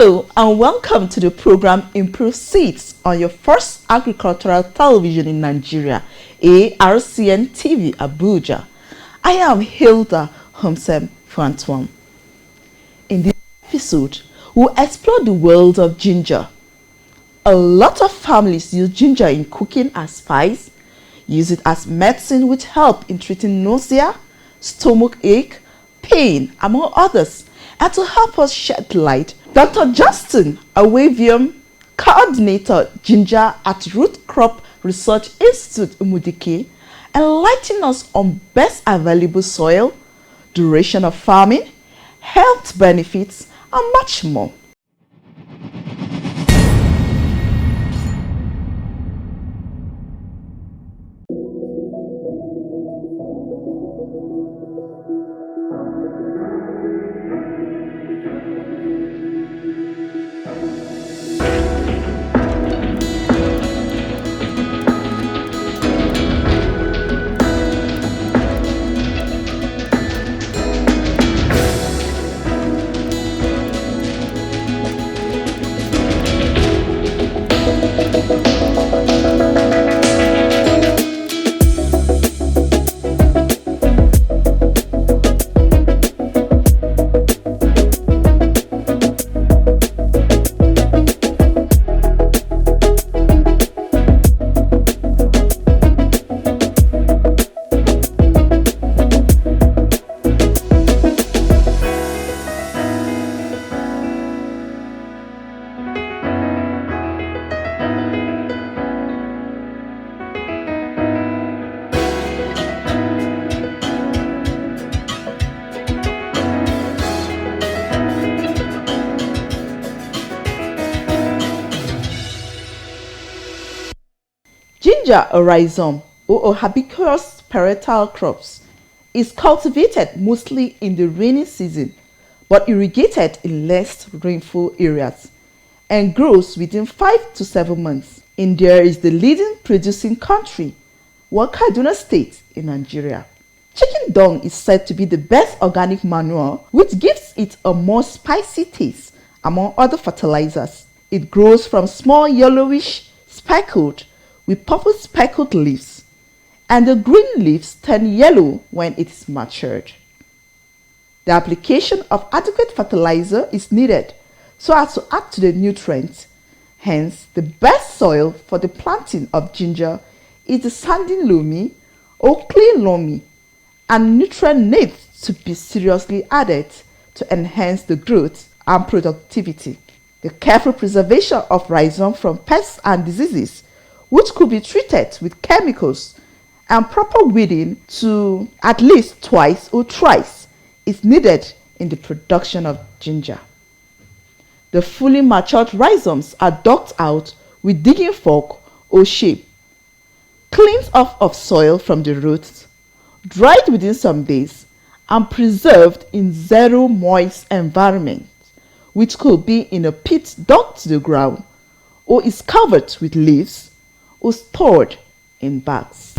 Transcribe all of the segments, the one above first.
Hello and welcome to the program Improve Seeds on your first agricultural television in Nigeria, ARCN TV Abuja. I am Hilda Homsem Frantuam. In this episode, we'll explore the world of ginger. A lot of families use ginger in cooking as spice, use it as medicine which help in treating nausea, stomach ache, pain, among others. And to help us shed light, Dr. Justin Awavium, Coordinator Ginger at Root Crop Research Institute, Umudike, enlighten us on best available soil, duration of farming, health benefits, and much more. Ginger, a rhizome or herbaceous perennial crops, is cultivated mostly in the rainy season but irrigated in less rainful areas and grows within 5 to 7 months. India is the leading producing country, while Kaduna State in Nigeria. Chicken dung is said to be the best organic manure, which gives it a more spicy taste among other fertilizers. It grows from small yellowish speckled with purple speckled leaves, and the green leaves turn yellow when it is matured. The application of adequate fertilizer is needed so as to add to the nutrients. Hence, the best soil for the planting of ginger is the sandy loamy or clay loamy, and nutrient needs to be seriously added to enhance the growth and productivity. The careful preservation of rhizome from pests and diseases, which could be treated with chemicals, and proper weeding to at least twice or thrice is needed in the production of ginger. The fully matured rhizomes are dug out with digging fork or shape, cleaned off of soil from the roots, dried within some days, and preserved in zero moist environment, which could be in a pit dug to the ground or is covered with leaves or stored in bags.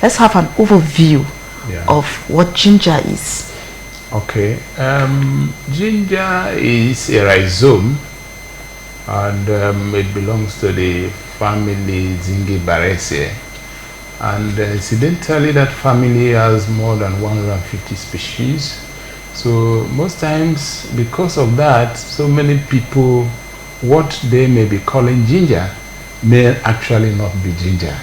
Let's have an overview of what ginger is. Okay, ginger is a rhizome, and it belongs to the family Zingiberaceae, and incidentally that family has more than 150 species. So most times, because of that, so many people, what they may be calling ginger may actually not be ginger,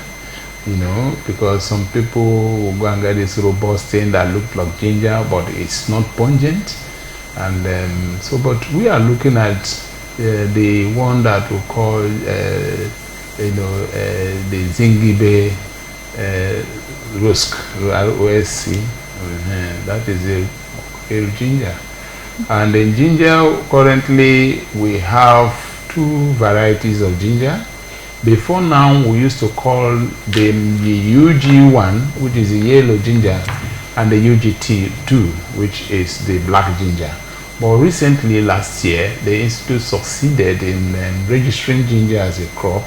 you know, because some people will go and get this robust thing that looks like ginger but it's not pungent. And so, but we are looking at the one that we call the Zingibe Rusk, ROSC. That is a real ginger. And in ginger, currently we have 2 varieties of ginger. Before now, we used to call the UG1, which is the yellow ginger, and the UGT2, which is the black ginger. But recently, last year, the institute succeeded in registering ginger as a crop,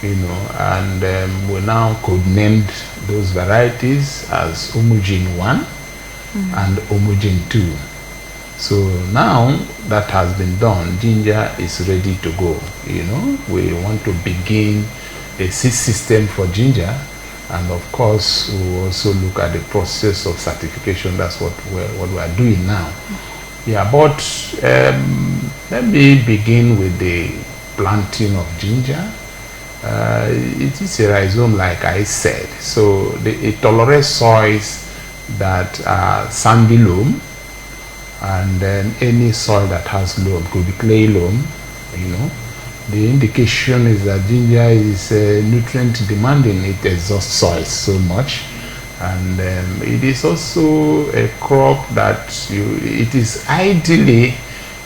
and we now codenamed those varieties as Homogene 1 and Homogene 2. So now that has been done, ginger is ready to go. We want to begin a seed system for ginger, and of course we also look at the process of certification. That's what we are doing now. Yeah, but let me begin with the planting of ginger. It is a rhizome, like I said, so it tolerates soils that are sandy loam, and then any soil that has loam, could be clay loam. The indication is that ginger is nutrient demanding. It exhausts soil so much, and it is also a crop that it is ideally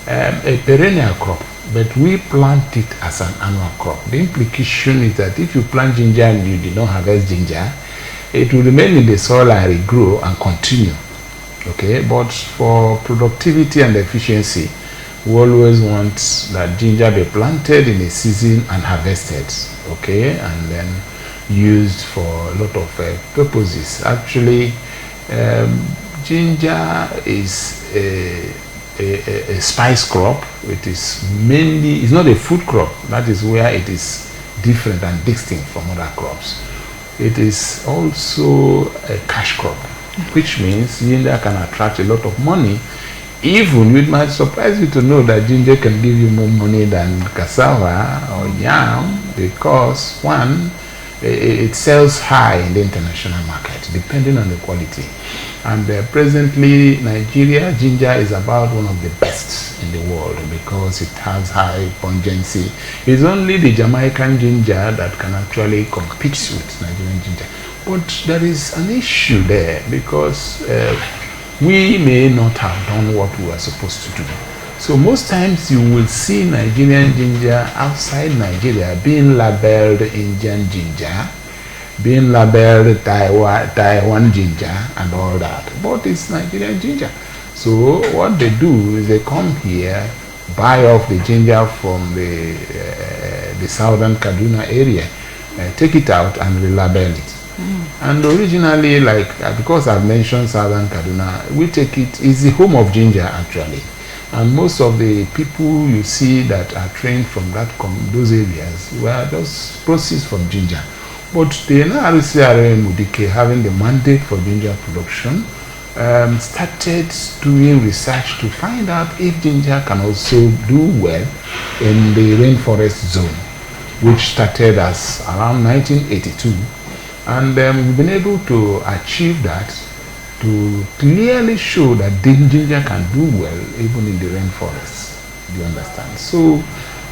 a perennial crop, but we plant it as an annual crop. The implication is that if you plant ginger and you did not harvest ginger, it will remain in the soil and regrow and continue. Okay, but for productivity and efficiency, we always want that ginger be planted in a season and harvested, okay, and then used for a lot of purposes. Actually, ginger is a spice crop. It is mainly, it's not a food crop. That is where it is different and distinct from other crops. It is also a cash crop, which means ginger can attract a lot of money. Even it might surprise you to know that ginger can give you more money than cassava or yam, because one, it sells high in the international market depending on the quality. And presently, Nigeria ginger is about one of the best in the world because it has high pungency. It's only the Jamaican ginger that can actually compete with Nigerian ginger. But there is an issue there, because we may not have done what we were supposed to do. So most times you will see Nigerian ginger outside Nigeria being labeled Indian ginger, being labeled Taiwan ginger and all that, but it's Nigerian ginger. So what they do is they come here, buy off the ginger from the southern Kaduna area, take it out and relabel it. And originally, because I've mentioned southern Kaduna, we take it, it's the home of ginger actually. And most of the people you see that are trained from those areas were just proceeds from ginger. But the NRCRA Mudike, having the mandate for ginger production, started doing research to find out if ginger can also do well in the rainforest zone, which started as around 1982. And we've been able to achieve that, to clearly show that ginger can do well even in the rainforest. Do you understand? So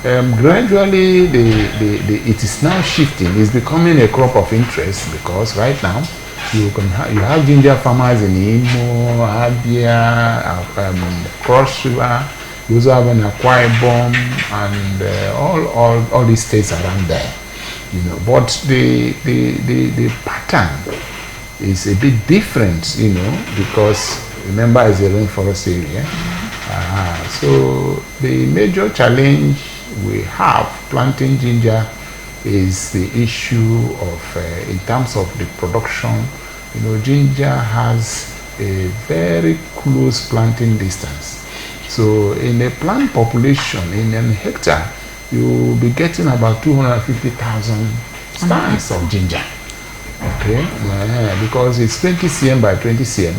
gradually it is now shifting. It's becoming a crop of interest, because right now you have ginger farmers in Imo, Abia, Cross River. You also have an Akwa Ibom, and all these states around there. But the pattern is a bit different, because remember, it's a rainforest area. So the major challenge we have planting ginger is the issue of, in terms of the production, ginger has a very close planting distance. So in a plant population, in a hectare, you'll be getting about 250,000 stands of ginger. Okay, because it's 20 cm by 20 cm,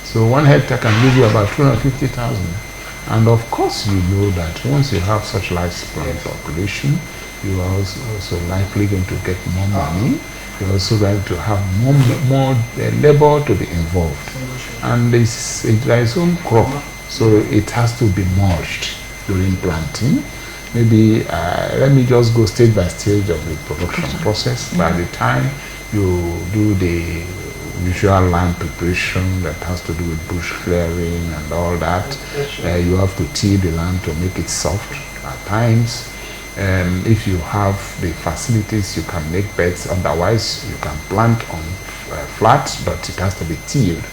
so 1 hectare can give you about 250,000. And of course, you know that once you have such large plant population, you are also likely going to get more money. You're also going to have more labor to be involved. And it's a rhizome crop, so it has to be mulched during planting. Maybe let me just go stage by stage of the production process. By the time you do the usual land preparation that has to do with bush clearing and all that, you have to till the land to make it soft at times. If you have the facilities, you can make beds. Otherwise, you can plant on flat, but it has to be tilled.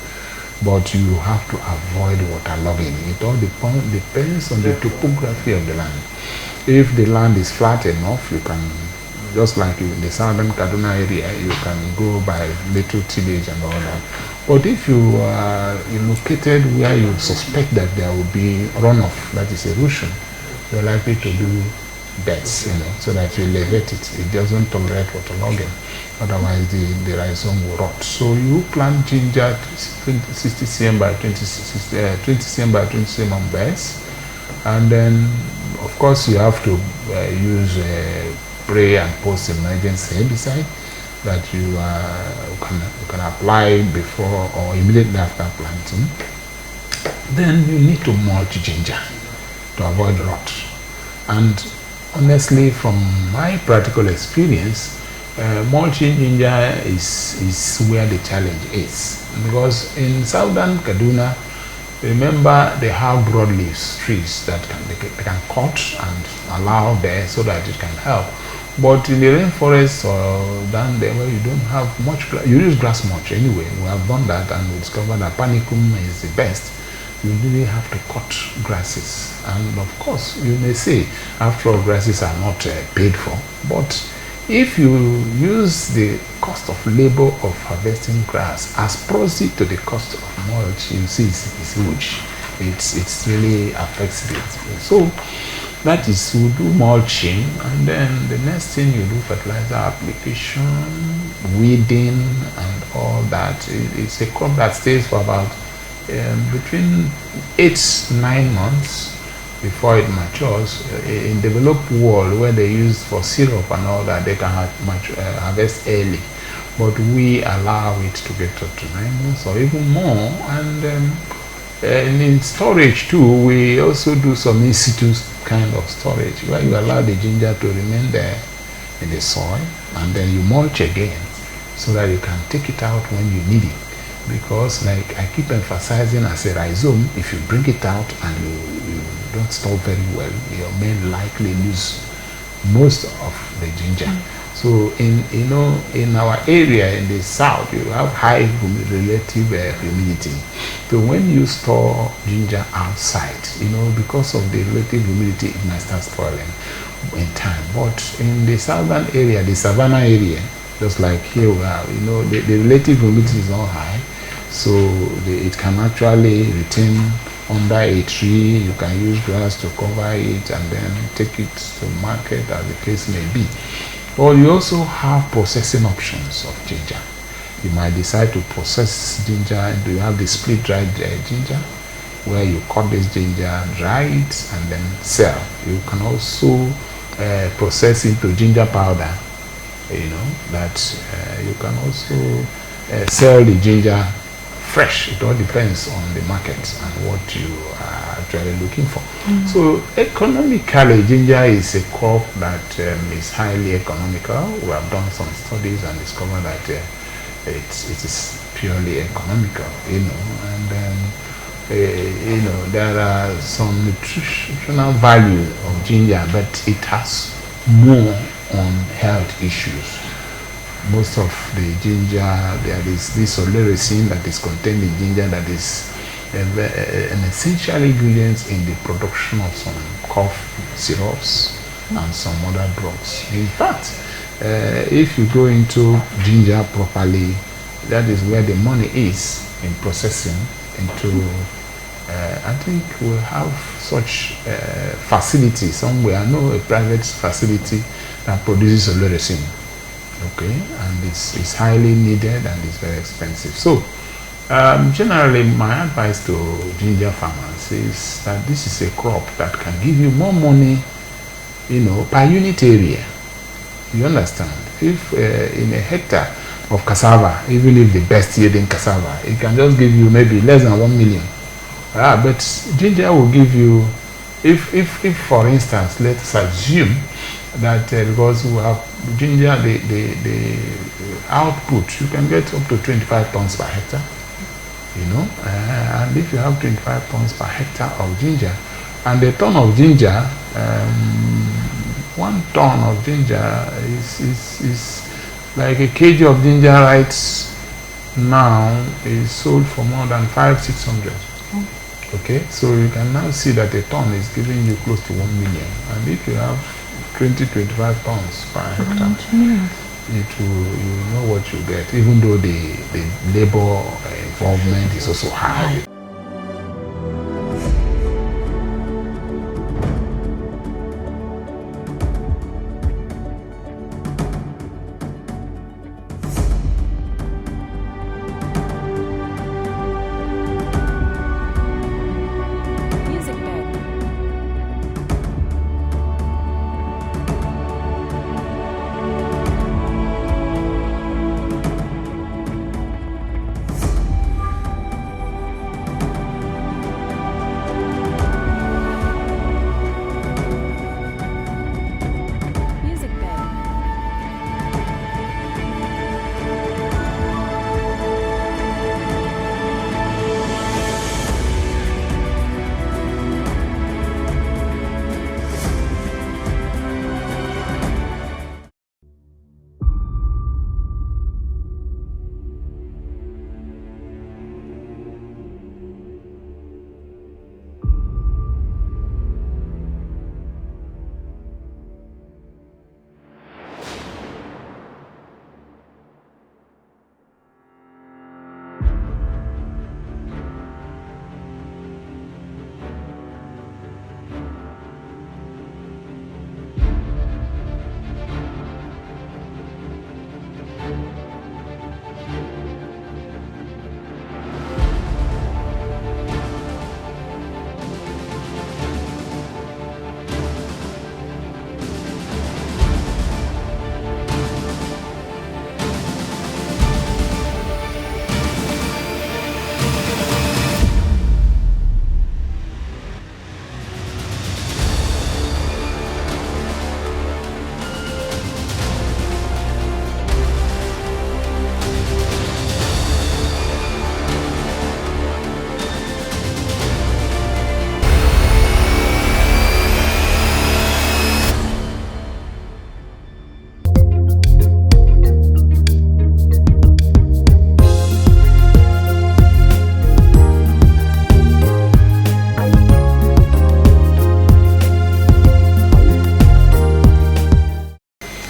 but you have to avoid waterlogging. It all depends on the topography of the land. If the land is flat enough, you can, just like in the southern Kaduna area, you can go by little tillage and all that. But if you are located where you suspect that there will be runoff, that is erosion, you're likely to do beds, so that you elevate it. It doesn't tolerate waterlogging. Otherwise, the rhizome will rot. So you plant ginger 60 cm by 20 cm by 20 cm beds, and then, of course, you have to use spray and post-emergence herbicide that you can apply before or immediately after planting. Then you need to mulch ginger to avoid rot. And honestly, from my practical experience, mulching ginger is where the challenge is, because in southern Kaduna, remember, they have broadleaf trees that they can cut and allow there so that it can help. But in the rainforest or down there where you don't have much grass, you use grass mulch anyway. We have done that and we discovered that panicum is the best. You really have to cut grasses. And of course, you may say, after all, grasses are not paid for. But if you use the cost of labor of harvesting grass as proxy to the cost of mulch, you see it's huge. It really affects it. So that is, you do mulching, and then the next thing you do fertilizer application, weeding, and all that. It's a crop that stays for about between 8-9 months before it matures. In developed world, where they use for syrup and all that, they can harvest early, but we allow it to get up to 9 months or even more. And in storage too, we also do some in situ kind of storage, where you allow the ginger to remain there in the soil, and then you mulch again so that you can take it out when you need it. Because, like I keep emphasizing, as a rhizome, if you bring it out and you don't store very well, you may likely lose most of the ginger. So in our area in the south, you have high relative humidity. So when you store ginger outside, because of the relative humidity, it might start spoiling in time. But in the southern area, the savanna area, just like here we are, the relative humidity is not high, so it can actually retain under a tree. You can use grass to cover it and then take it to market, as the case may be. Or you also have processing options of ginger. You might decide to process ginger. Do you have the split dried ginger, where you cut this ginger, dry it, and then sell? You can also process into ginger powder. That you can also sell the ginger fresh. It all depends on the market and what you are actually looking for. So economically, ginger is a crop that is highly economical. We have done some studies and discovered that it is purely economical, and there are some nutritional value of ginger, but it has more on health issues. Most of the ginger, there is this oleoresin that is contained in ginger that is an essential ingredient in the production of some cough syrups and some other drugs. In fact, if you go into ginger properly, that is where the money is in processing into. I think we have such facility somewhere. I know a private facility that produces oleoresin. Okay, and it's highly needed and it's very expensive. So generally, my advice to ginger farmers is that this is a crop that can give you more money, per unit area. You understand? If in a hectare of cassava, even if the best yielding cassava, it can just give you maybe less than 1 million. But ginger will give you, if for instance, let's assume that because we have ginger, the output, you can get up to 25 tons per hectare, and if you have 25 tons per hectare of ginger, and a ton of ginger, 1 ton of ginger is like a kg of ginger, right? now is sold for more than 500-600. Okay, so you can now see that a ton is giving you close to 1 million, and if you have 20-25 tons per hectare, you know what you get, even though the labor involvement is also high.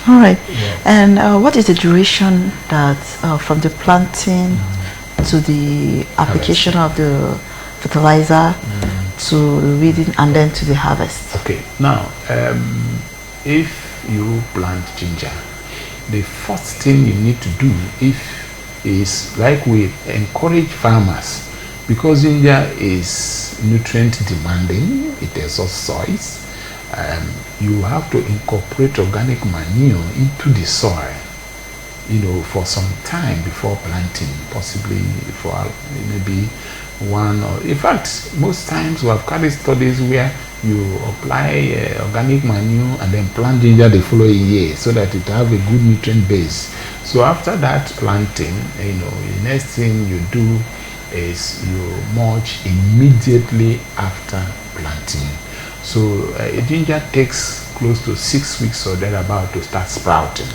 All right. Yeah. And what is the duration that from the planting to the application of the fertilizer to the weeding and then to the harvest? Okay. Now, if you plant ginger, the first thing you need to do is like we encourage farmers, because ginger is nutrient demanding, it exhausts soils. You have to incorporate organic manure into the soil, for some time before planting, possibly for maybe one, or in fact, most times we have carried studies where you apply organic manure and then plant ginger the following year so that it have a good nutrient base. So after that planting, the next thing you do is you mulch immediately after planting. So ginger takes close to 6 weeks or thereabout to start sprouting.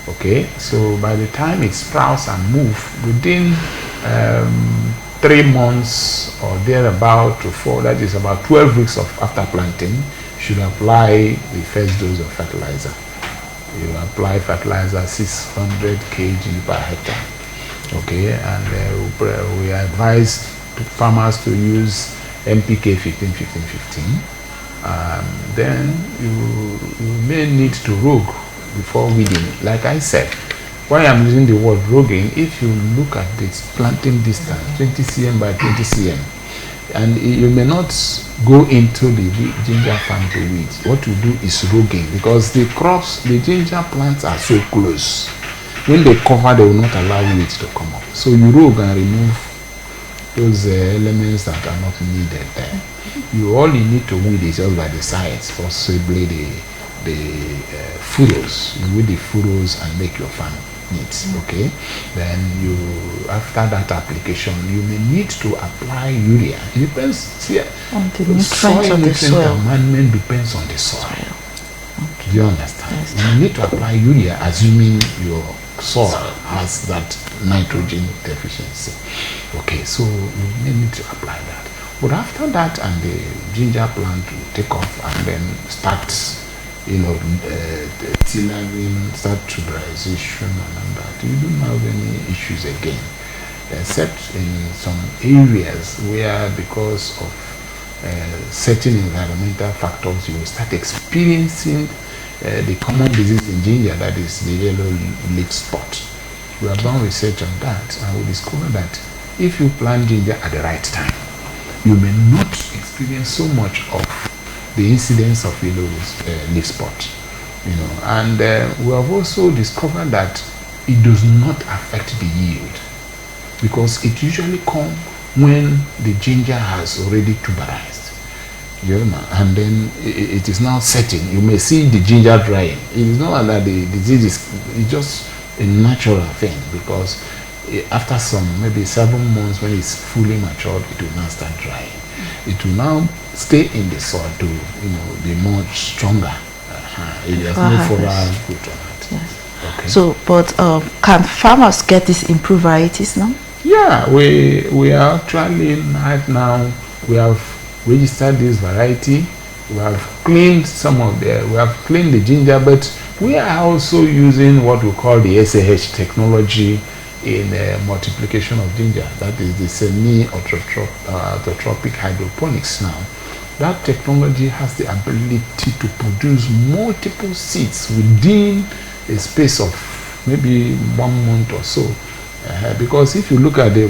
Okay, so by the time it sprouts and moves within 3 months or thereabout to 4, that is about 12 weeks after planting, you should apply the first dose of fertilizer. You apply fertilizer 600 kg per hectare. Okay, and we advise farmers to use NPK 15-15-15. Then you may need to rogue before weeding. Like I said, why I'm using the word roguing, if you look at this planting distance, 20 cm by 20 cm, and you may not go into the ginger farm to weed. What you do is roguing, because the crops, the ginger plants are so close. When they cover, they will not allow weeds to come up. So you rogue and remove those elements that are not needed there. All you need to weed is just by the sides, possibly the furrows. You weed the furrows and make your farm neat. Okay. Then after that application, you may need to apply urea. It depends. On the nutrients of the soil. Amendment depends on the soil. Okay. Do you understand? Yes. You need to apply urea, assuming your soil has that nitrogen deficiency. Okay, so you may need to apply that. But after that, and the ginger plant will take off and then start, tillering, start tuberization and all that. You don't have any issues again, except in some areas where, because of certain environmental factors, you will start experiencing the common disease in ginger, that is the yellow leaf spot. We have done research on that, and we discovered that if you plant ginger at the right time, you may not experience so much of the incidence of yellow leaf spot. And we have also discovered that it does not affect the yield, because it usually comes when the ginger has already tuberized. And then it is now setting. You may see the ginger drying. It is not that the disease is, it's just a natural thing, because after some maybe 7 months, when it's fully matured, it will now start drying. It will now stay in the soil to be much stronger. It has no further good on it. Yes. Okay. So, but can farmers get these improved varieties now? Yeah, we are actually right now, we have registered this variety. We have cleaned we have cleaned the ginger, but we are also using what we call the SAH technology in multiplication of ginger. That is the semi-autotrophic hydroponics now. That technology has the ability to produce multiple seeds within a space of maybe 1 month or so. Because if you look at the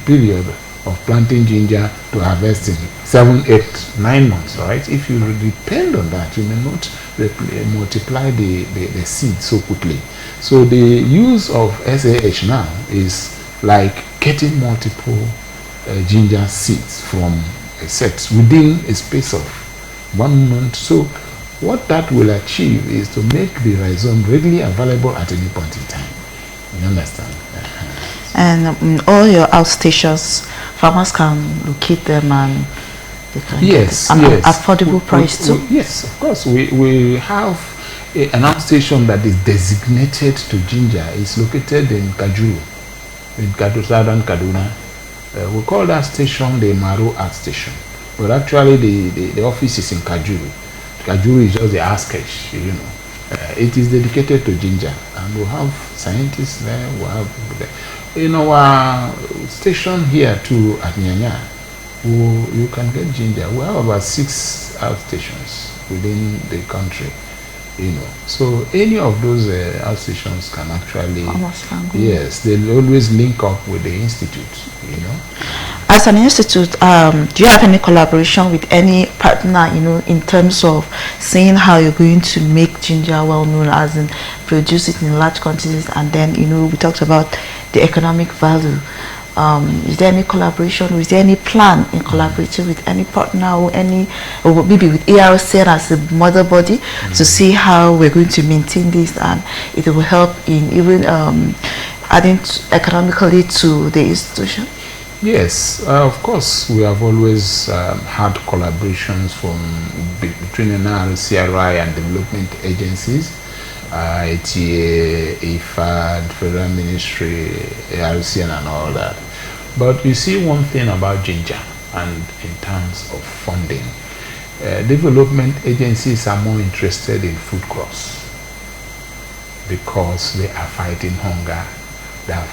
period of planting ginger to harvesting, 7, 8, 9 months, right? If you depend on that, you may not multiply the seed so quickly. So the use of SAH now is like getting multiple ginger seeds from a set within a space of 1 month. So what that will achieve is to make the rhizome readily available at any point in time. You understand? And in all your outstations, farmers can locate them and they can get an affordable price too. Yes, of course. We have an outstation that is designated to ginger. It's located in Kajuru, in southern Kaduna. We call that station the Maru Outstation, but actually the office is in Kajuru. Kajuru is just the outskirts, it is dedicated to ginger, and we have scientists there, we have people there. In our station here too at Nyanya, you can get ginger. We have about 6 outstations within the country, So any of those outstations can actually, yes, they'll always link up with the institute, As an institute, do you have any collaboration with any partner, in terms of seeing how you're going to make ginger well known, as in produce it in large quantities, and then, we talked about the economic value. Is there any collaboration? Is there any plan in collaborating with any partner or maybe with ARCN as a mother body to see how we're going to maintain this, and it will help in even adding economically to the institution? Yes, of course, we have always had collaborations between NRCRI and development agencies, ITA, IFAD, Federal Ministry, ARCN and all that. But you see one thing about ginger, and in terms of funding, development agencies are more interested in food crops because they are fighting hunger. They are,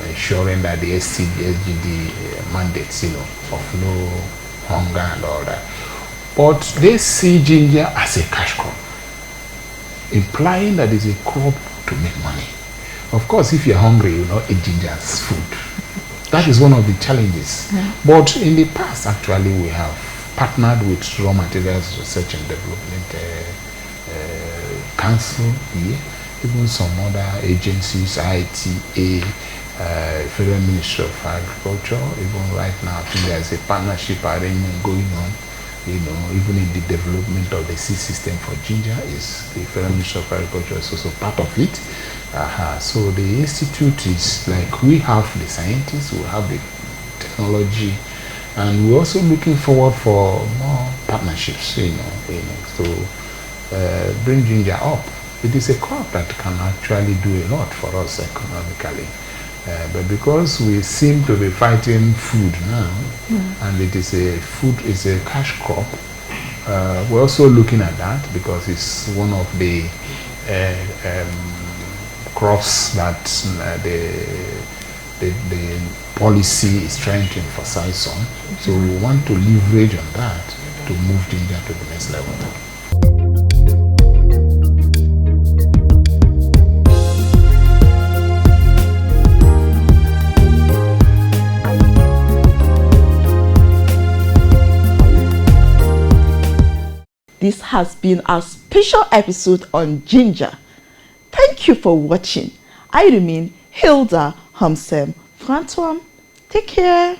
ensuring that the SGD mandates, of no hunger and all that. But they see ginger as a cash crop, implying that it's a crop to make money. Of course, if you're hungry, you not eat ginger as food. That is one of the challenges. Yeah. But in the past, actually, we have partnered with Raw Materials Research and Development Council here, even some other agencies, ITA, Federal Ministry of Agriculture. Even right now, I think there's a partnership arrangement going on. Even in the development of the seed system for ginger, is the Federal Ministry of Agriculture is also part of it. So the institute is like, we have the scientists, we have the technology, and we're also looking forward for more partnerships, to bring ginger up it is a crop that can actually do a lot for us economically. But because we seem to be fighting food now, and it is a cash crop, we're also looking at that because it's one of the crops that the policy is trying to emphasize on. So we want to leverage on that to move ginger to the next level. This has been our special episode on ginger. Thank you for watching. I remain Hilda Hamsem Francois. Take care.